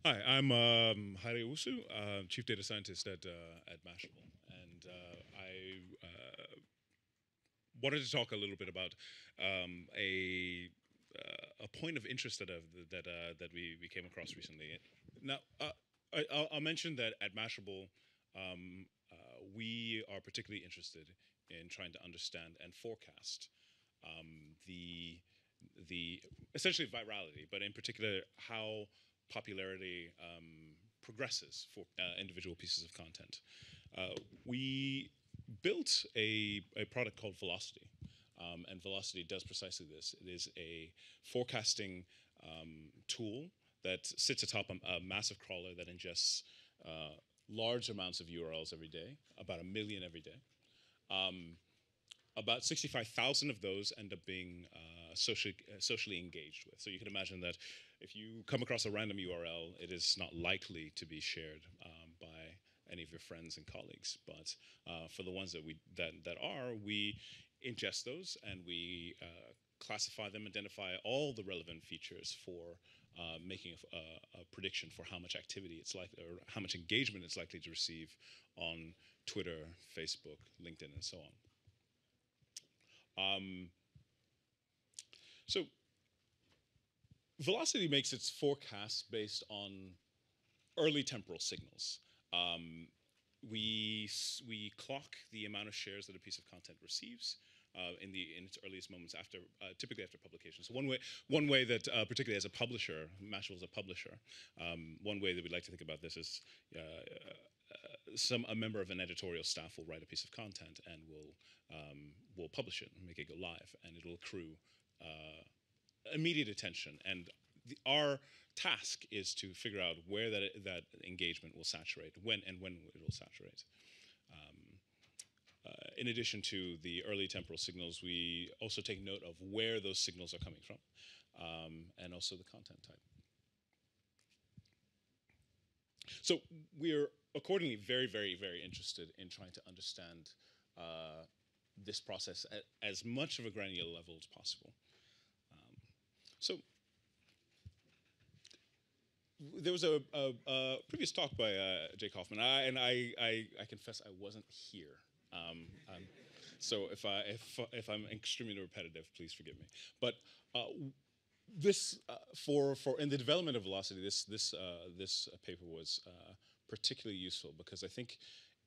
Hi, I'm Haile Owusu, Chief Data Scientist at Mashable, and I wanted to talk a little bit about a point of interest that we came across recently. Now, I'll mention that at Mashable, we are particularly interested in trying to understand and forecast the essentially virality, but in particular how popularity progresses for individual pieces of content. We built a product called Velocity, and Velocity does precisely this. It is a forecasting tool that sits atop a massive crawler that ingests large amounts of URLs every day, about 1 million every day. About 65,000 of those end up being socially engaged with. So you can imagine that if you come across a random URL, it is not likely to be shared by any of your friends and colleagues. But for the ones that are, we ingest those and we classify them, identify all the relevant features for making a prediction for how much activity it's likely, or how much engagement it's likely to receive on Twitter, Facebook, LinkedIn, and so on. So Velocity makes its forecasts based on early temporal signals. We clock the amount of shares that a piece of content receives in its earliest moments after, typically after publication. So one way that, particularly as a publisher, Mashable is a publisher. One way that we'd like to think about this is a member of an editorial staff will write a piece of content and will publish it and make it go live, and it'll accrue immediate attention. And our task is to figure out where that engagement will saturate, when it will saturate. In addition to the early temporal signals, we also take note of where those signals are coming from, and also the content type. So we're accordingly very, very, very interested in trying to understand this process at as much of a granular level as possible. So there was a previous talk by Jake Hoffman, and I confess I wasn't here. So if I'm extremely repetitive, please forgive me. But this for in the development of Velocity, this paper was particularly useful because I think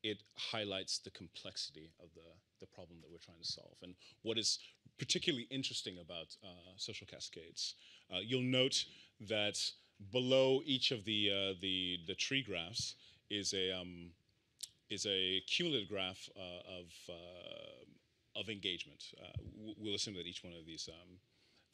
it highlights the complexity of the problem that we're trying to solve. And what is particularly interesting about social cascades, you'll note that below each of the tree graphs is a cumulative graph of engagement. We'll assume that each one of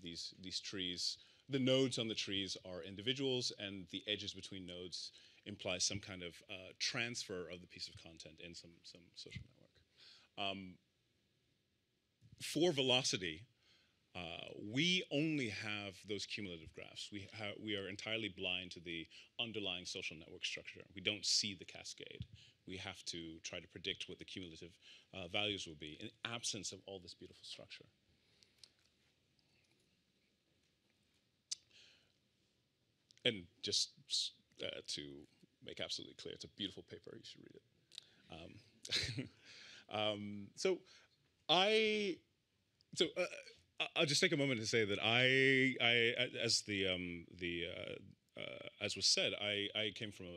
these trees, the nodes on the trees are individuals, and the edges between nodes imply some kind of transfer of the piece of content in some social network. For Velocity, we only have those cumulative graphs. We are entirely blind to the underlying social network structure. We don't see the cascade. We have to try to predict what the cumulative values will be in absence of all this beautiful structure. And just to make absolutely clear, it's a beautiful paper. You should read it. So I'll just take a moment to say that as was said, I came from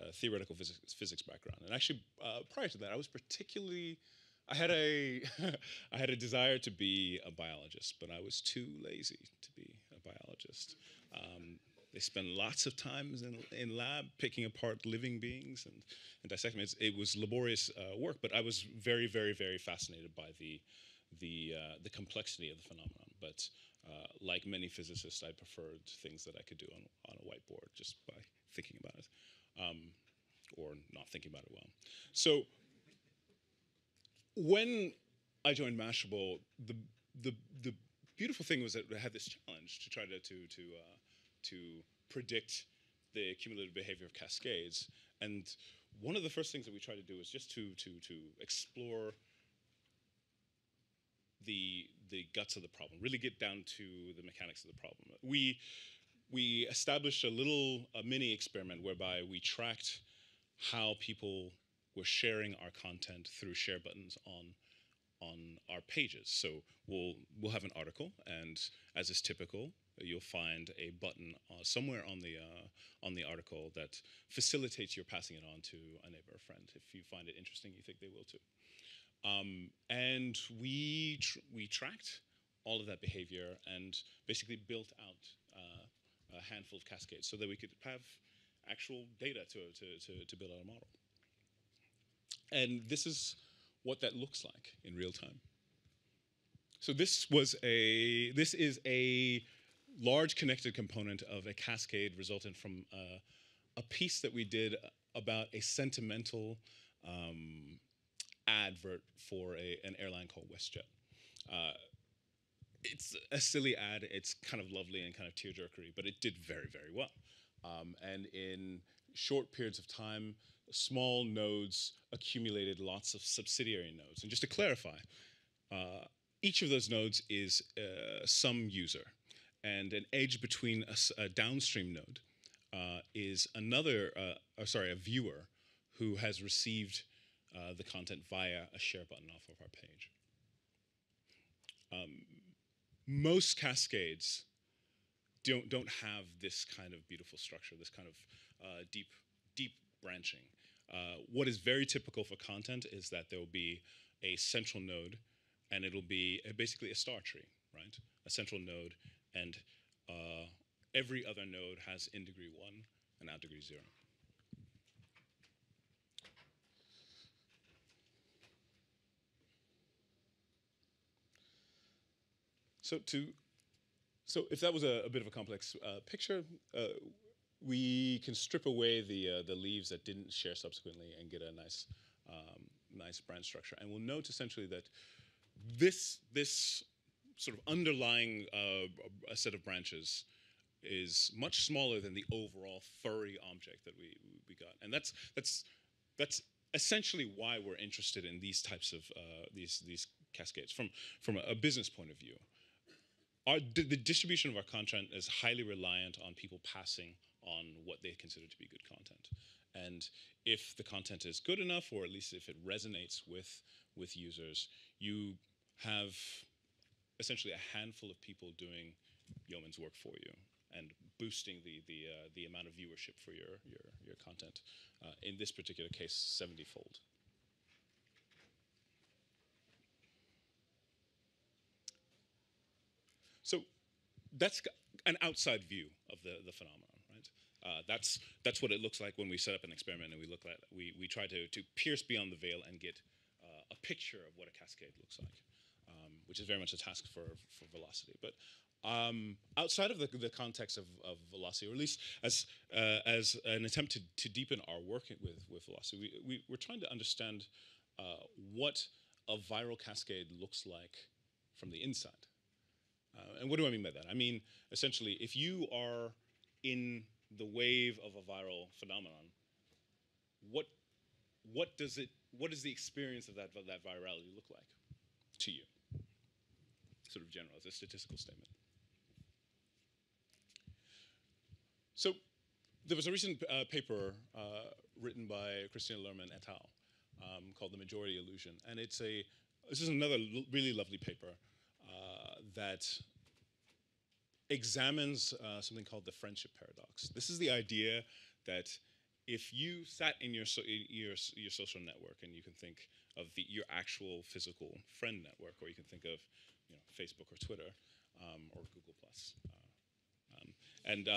a theoretical physics background, and actually prior to that, I had a desire to be a biologist, but I was too lazy to be a biologist. They spend lots of time in lab picking apart living beings and dissecting them. It was laborious work, but I was very, very, very fascinated by the complexity of the phenomenon. But like many physicists, I preferred things that I could do on a whiteboard just by thinking about it, or not thinking about it well. So when I joined Mashable, the beautiful thing was that I had this challenge to try to predict the cumulative behavior of cascades. And one of the first things that we tried to do was just to explore the guts of the problem, really get down to the mechanics of the problem. we established a mini experiment whereby we tracked how people were sharing our content through share buttons on our pages. So we'll have an article, and as is typical, you'll find a button somewhere on the article that facilitates your passing it on to a neighbor or friend if you find it interesting, you think they will too. And we tracked all of that behavior and basically built out a handful of cascades so that we could have actual data to build out a model. And this is what that looks like in real time. So this is a large connected component of a cascade resultant from a piece that we did about a sentimental advert for an airline called WestJet. It's a silly ad. It's kind of lovely and kind of tearjerkery, but it did very, very well. And in short periods of time, small nodes accumulated lots of subsidiary nodes. And just to clarify, each of those nodes is some user. And an edge between a downstream node is a viewer who has received the content via a share button off of our page. Most cascades don't have this kind of beautiful structure, this kind of deep branching. What is very typical for content is that there will be a central node, and it'll be basically a star tree, right? A central node, and every other node has in degree 1 and out degree 0. So if that was a bit of a complex picture, we can strip away the leaves that didn't share subsequently and get a nice branch structure. And we'll note essentially that this sort of underlying a set of branches is much smaller than the overall furry object that we got. And that's essentially why we're interested in these types of these cascades from a business point of view. The distribution of our content is highly reliant on people passing on what they consider to be good content. And if the content is good enough, or at least if it resonates with users, you have essentially a handful of people doing yeoman's work for you and boosting the amount of viewership for your content. In this particular case, 70-fold. So that's an outside view of the phenomenon, right? That's what it looks like when we set up an experiment and we try to pierce beyond the veil and get a picture of what a cascade looks like, which is very much a task for velocity. But outside of the context of velocity, or at least as an attempt to deepen our work with velocity, we're trying to understand what a viral cascade looks like from the inside. And what do I mean by that? I mean, essentially, if you are in the wave of a viral phenomenon, what does the experience of that virality look like to you? Sort of general, as a statistical statement. So there was a recent paper written by Christina Lerman et al. Called The Majority Illusion, and this is another really lovely paper that examines something called the friendship paradox. This is the idea that if you sat in your social network, and you can think of your actual physical friend network, or you can think of Facebook or Twitter or Google Plus, and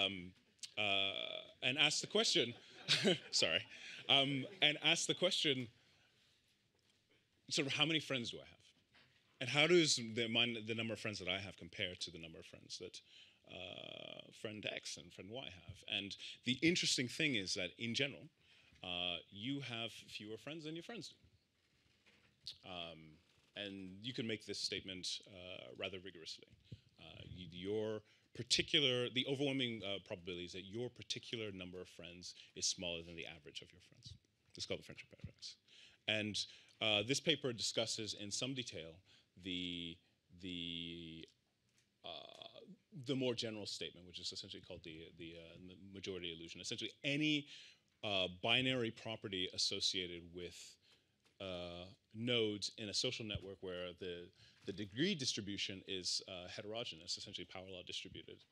ask the question, sorry, and ask the question, sort of, how many friends do I have? And how does the number of friends that I have compare to the number of friends that friend X and friend Y have? And the interesting thing is that, in general, you have fewer friends than your friends do. And you can make this statement rather rigorously. The overwhelming probability is that your particular number of friends is smaller than the average of your friends. It's called the friendship paradox. And this paper discusses in some detail the more general statement, which is essentially called the majority illusion. Essentially, any binary property associated with nodes in a social network where the degree distribution is heterogeneous, essentially power law distributed,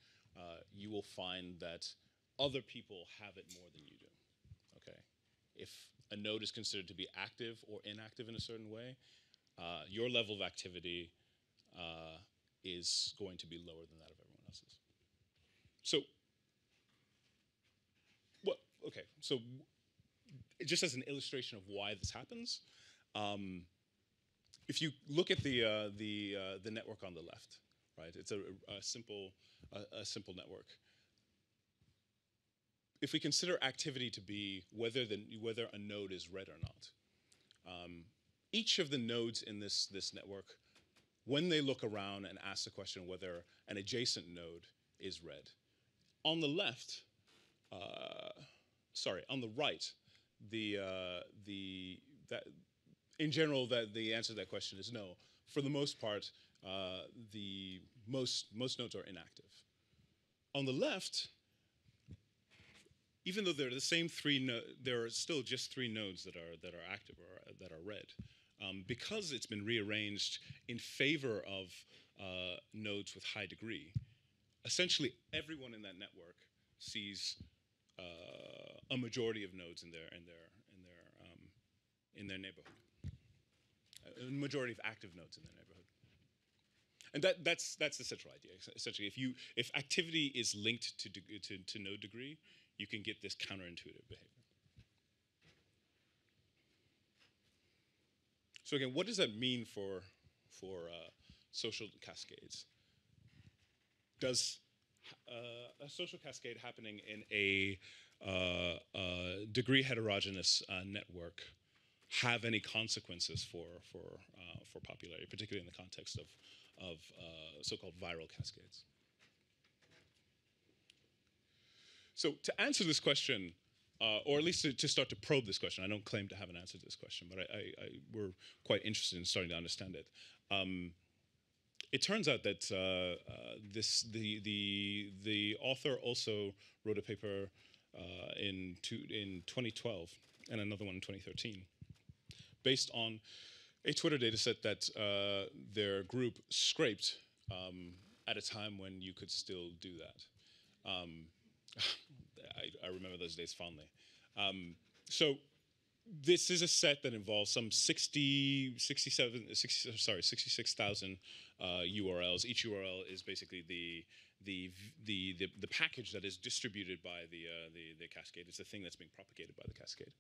you will find that other people have it more than you do. Okay, if a node is considered to be active or inactive in a certain way, your level of activity is going to be lower than that of everyone else's. So, well, okay. So, just as an illustration of why this happens, if you look at the network on the left, right? It's a simple network. If we consider activity to be whether a node is read or not, each of the nodes in this network, when they look around and ask the question whether an adjacent node is read, on the left, on the right, in general, the answer to that question is no. For the most part, most nodes are inactive. On the left, even though they're the same there are still just 3 nodes that are active or that are read, because it's been rearranged in favor of nodes with high degree. Essentially, everyone in that network sees a majority of nodes in their neighborhood, a majority of active nodes in their neighborhood, and that's the central idea. Essentially, if activity is linked to node degree, you can get this counterintuitive behavior. So again, what does that mean for social cascades? Does a social cascade happening in a degree heterogeneous network have any consequences for popularity, particularly in the context of so-called viral cascades? So to answer this question, or at least to start to probe this question, I don't claim to have an answer to this question, but we're quite interested in starting to understand it. It turns out that the author also wrote a paper in 2012 and another one in 2013, based on a Twitter dataset that their group scraped at a time when you could still do that. I remember those days fondly. So this is a set that involves some 66,000 URLs. Each URL is basically the package that is distributed by the Cascade. It's the thing that's being propagated by the Cascade.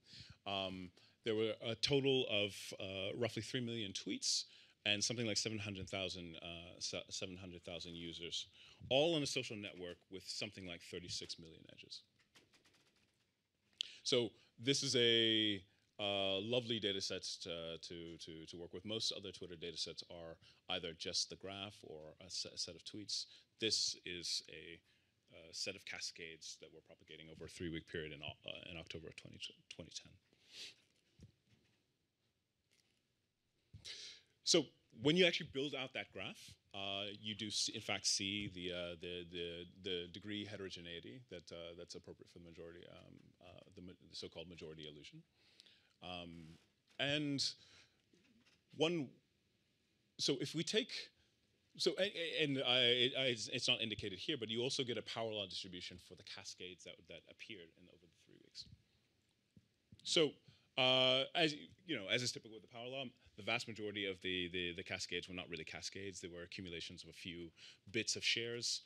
There were a total of roughly 3 million tweets and something like 700,000 users, all on a social network with something like 36 million edges. So this is a lovely data set to work with. Most other Twitter data sets are either just the graph or a set of tweets. This is a set of cascades that we're propagating over a 3-week period in October of 2010. So when you actually build out that graph, you do in fact see the degree heterogeneity that's appropriate for the majority, the so-called majority illusion. So if we take, it's not indicated here, but you also get a power law distribution for the cascades that appeared over the 3 weeks. So as is typical with the power law, the vast majority of the cascades were not really cascades. They were accumulations of a few bits of shares.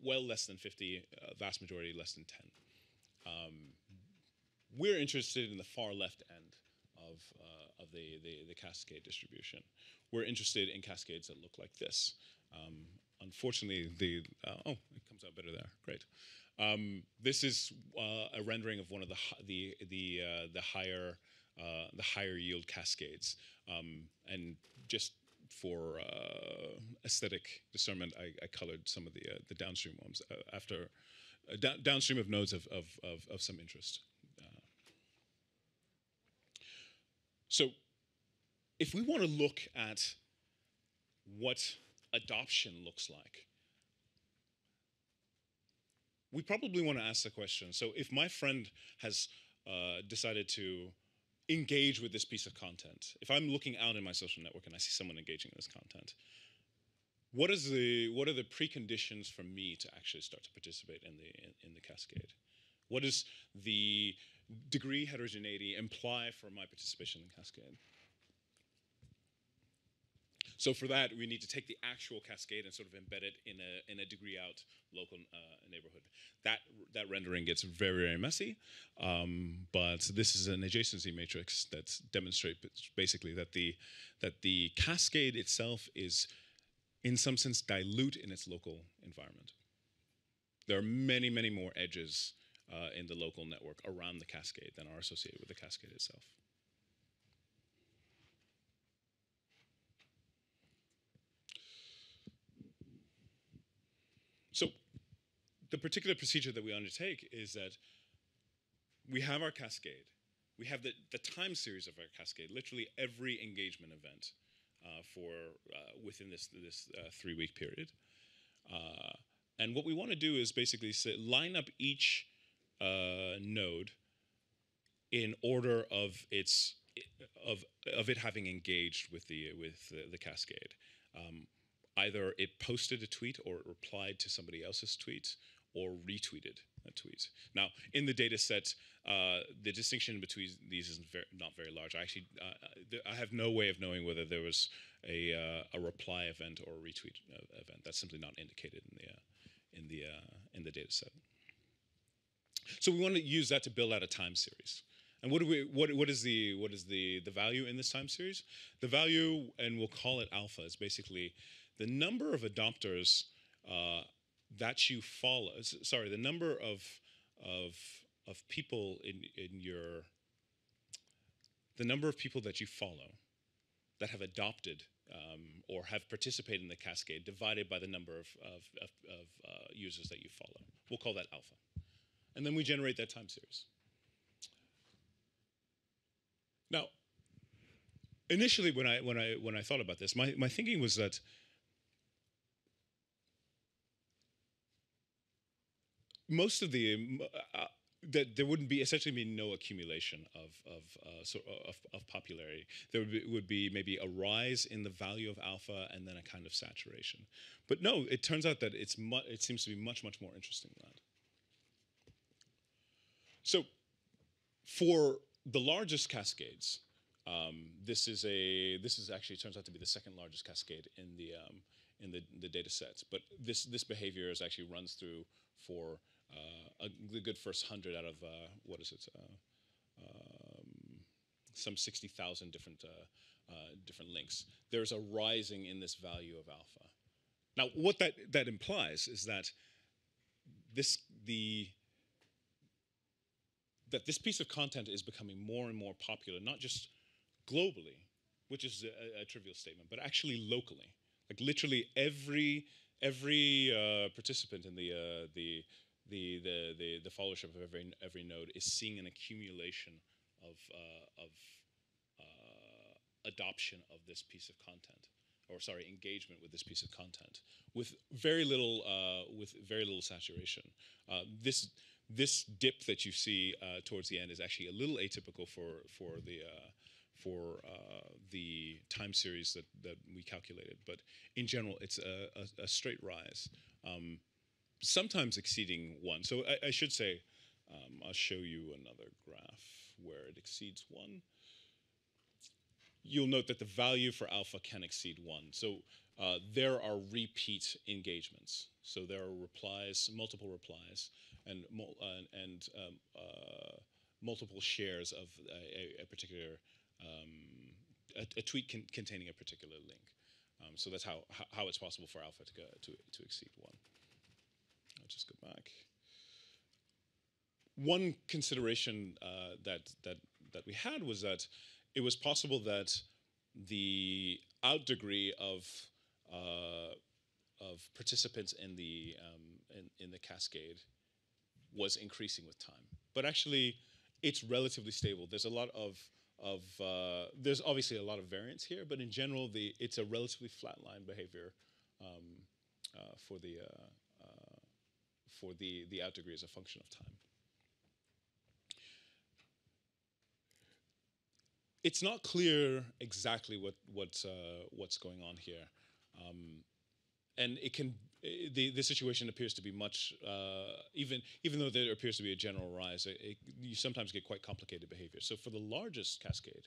Well less than 50. Vast majority less than 10. We're interested in the far left end of the cascade distribution. We're interested in cascades that look like this. Unfortunately, it comes out better there. Great. This is a rendering of one of the higher yield cascades, and just for aesthetic discernment, I colored some of the downstream ones after downstream of nodes of some interest. So, if we want to look at what adoption looks like. We probably want to ask the question, so if my friend has decided to engage with this piece of content, if I'm looking out in my social network and I see someone engaging in this content, what are the preconditions for me to actually start to participate in the cascade? What does the degree heterogeneity imply for my participation in the cascade? So for that, we need to take the actual cascade and sort of embed it in a degree out local neighborhood. That rendering gets very, very messy, but this is an adjacency matrix that demonstrates basically that the cascade itself is, in some sense, dilute in its local environment. There are many, many more edges in the local network around the cascade than are associated with the cascade itself. So the particular procedure that we undertake is that we have our cascade. We have the time series of our cascade, literally every engagement event within this 3-week period. And what we want to do is basically line up each node in order of it having engaged with the cascade. Either it posted a tweet or it replied to somebody else's tweet or retweeted a tweet. Now, in the data set, the distinction between these is not very large. I have no way of knowing whether there was a reply event or a retweet event. That's simply not indicated in the data set. So we want to use that to build out a time series. And what is the value in this time series? The value, and we'll call it alpha, is basically the number of adopters that you follow. Sorry, the number of people the number of people that you follow that have adopted or have participated in the cascade divided by the number of users that you follow. We'll call that alpha, and then we generate that time series. Now, initially, when I thought about this, my thinking was that most of that there wouldn't be essentially be no accumulation of popularity. There would be maybe a rise in the value of alpha and then a kind of saturation. But no, it turns out that it seems to be much more interesting than that. So, for the largest cascades, this is actually turns out to be the second largest cascade in the data sets. But this behavior actually runs through for the good first 100 out of some 60,000 different links. There's a rising in this value of alpha. Now, what that implies is that this piece of content is becoming more and more popular, not just globally, which is a trivial statement, but actually locally. Like literally every participant in the followership of every node is seeing an accumulation of adoption of this piece of content, or sorry, engagement with this piece of content, with very little saturation. This dip that you see towards the end is actually a little atypical for the time series that we calculated, but in general, it's a straight rise, sometimes exceeding 1. So I should say, I'll show you another graph where it exceeds 1. You'll note that the value for alpha can exceed 1. So there are repeat engagements. So there are replies, multiple replies, and multiple shares of a particular a tweet containing a particular link. So that's how it's possible for alpha to exceed 1. I'll just go back. One consideration that we had was that it was possible that the out degree of participants in the cascade was increasing with time, but actually it's relatively stable. There's a lot there's obviously a lot of variance here, but in general it's a relatively flatline behavior for the out degree as a function of time. It's not clear exactly what's going on here, and it can the situation appears to be much even though there appears to be a general rise, you sometimes get quite complicated behavior. So for the largest cascade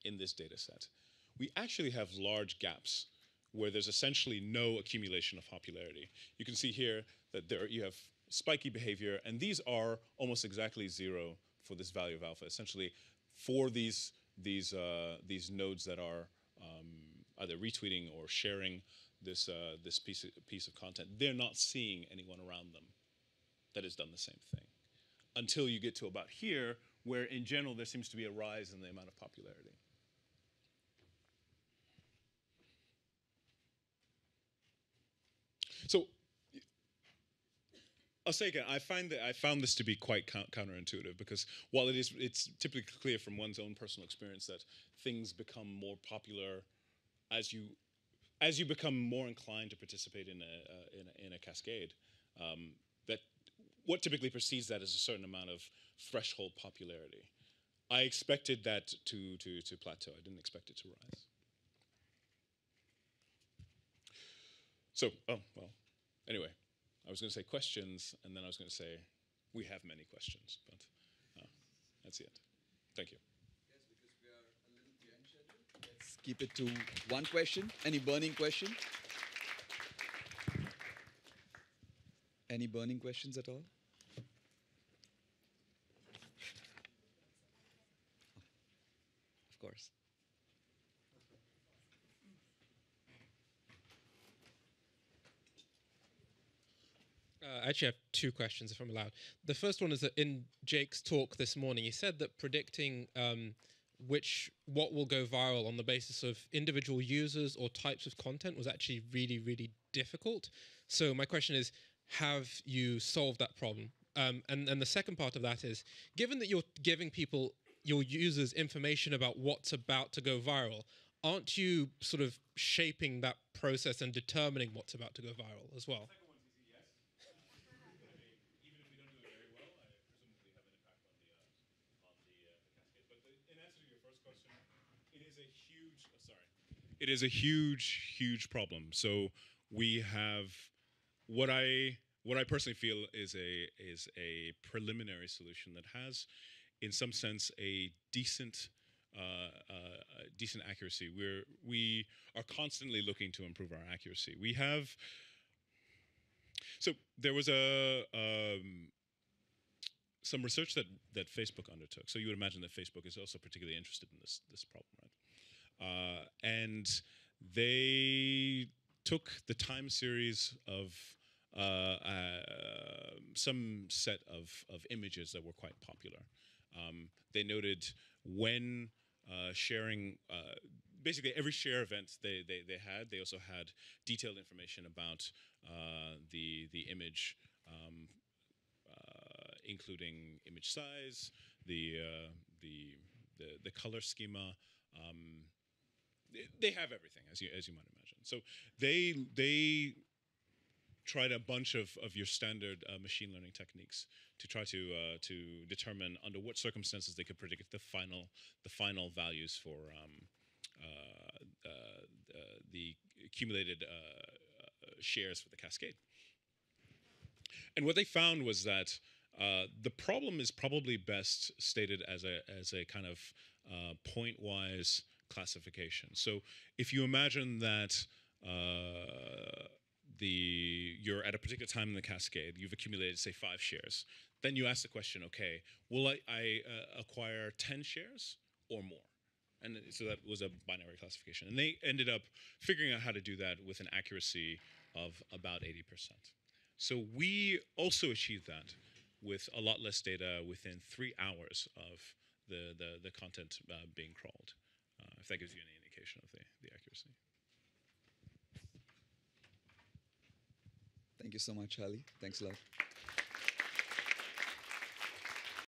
in this data set, we actually have large gaps where there's essentially no accumulation of popularity. You can see here that you have spiky behavior, and these are almost exactly 0 for this value of alpha. Essentially, for these nodes that are either retweeting or sharing this piece of content, they're not seeing anyone around them that has done the same thing until you get to about here, where in general there seems to be a rise in the amount of popularity. So I'll say again, I found this to be quite counterintuitive, because while it's typically clear from one's own personal experience that things become more popular as you become more inclined to participate in a cascade, that what typically precedes that is a certain amount of threshold popularity. I expected that to plateau. I didn't expect it to rise. So, oh well. Anyway, I was going to say questions, and then I was going to say we have many questions, but that's the end. Thank you. Yes, because we are a little behind schedule. Let's keep it to one question. Any burning question? Any burning questions at all? Of course. I actually have 2 questions, if I'm allowed. The first one is that in Jake's talk this morning, he said that predicting what will go viral on the basis of individual users or types of content was actually really, really difficult. So my question is, have you solved that problem? And the second part of that is, given that you're giving your users information about what's about to go viral, aren't you sort of shaping that process and determining what's about to go viral as well? It is a huge, huge problem. So we have what I personally feel is a preliminary solution that has, in some sense, a decent accuracy. We are constantly looking to improve our accuracy. We have. So there was some research that Facebook undertook. So you would imagine that Facebook is also particularly interested in this problem, right? And they took the time series of some set of images that were quite popular. They noted when sharing, basically every share event they had. They also had detailed information about the image, including image size, the color schema. They have everything, as you might imagine. So they tried a bunch of your standard machine learning techniques to try to determine under what circumstances they could predict the final values for the accumulated shares for the cascade. And what they found was that the problem is probably best stated as a kind of point-wise classification. So if you imagine that you're at a particular time in the cascade, you've accumulated, say, 5 shares, then you ask the question, okay, will I acquire 10 shares or more? And so that was a binary classification. And they ended up figuring out how to do that with an accuracy of about 80%. So we also achieved that with a lot less data within 3 hours of the content being crawled, if that gives you any indication of the accuracy. Thank you so much, Haile. Thanks a lot.